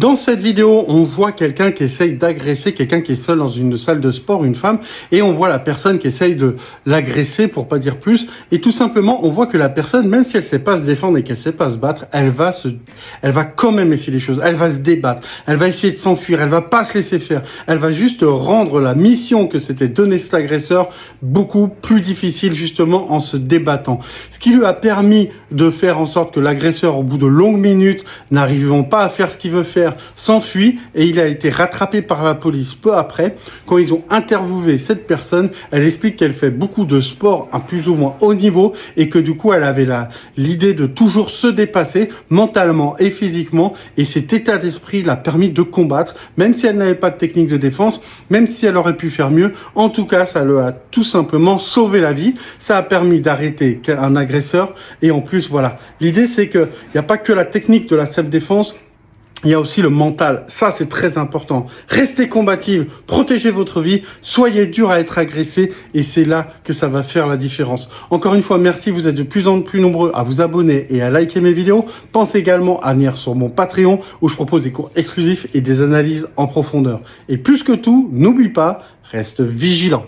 Dans cette vidéo, on voit quelqu'un qui essaye d'agresser quelqu'un qui est seul dans une salle de sport, une femme, et on voit la personne qui essaye de l'agresser, pour pas dire plus, et tout simplement, on voit que la personne, même si elle sait pas se défendre et qu'elle sait pas se battre, elle va quand même essayer les choses, elle va se débattre, elle va essayer de s'enfuir, elle va pas se laisser faire, elle va juste rendre la mission que s'était donnée cet agresseur beaucoup plus difficile, justement, en se débattant. Ce qui lui a permis de faire en sorte que l'agresseur, au bout de longues minutes, n'arrivant pas à faire ce qu'il veut faire, s'enfuit, et il a été rattrapé par la police peu après. Quand ils ont interviewé cette personne, elle explique qu'elle fait beaucoup de sport à plus ou moins haut niveau et que du coup elle avait l'idée de toujours se dépasser mentalement et physiquement, et cet état d'esprit l'a permis de combattre, même si elle n'avait pas de technique de défense, même si elle aurait pu faire mieux. En tout cas, ça lui a tout simplement sauvé la vie, ça a permis d'arrêter un agresseur, et en plus voilà, l'idée c'est que il n'y a pas que la technique de la self-défense, il y a aussi le mental. Ça, c'est très important. Restez combative, protégez votre vie, soyez dur à être agressé, et c'est là que ça va faire la différence. Encore une fois, merci. Vous êtes de plus en plus nombreux à vous abonner et à liker mes vidéos. Pensez également à venir sur mon Patreon où je propose des cours exclusifs et des analyses en profondeur. Et plus que tout, n'oublie pas, reste vigilant.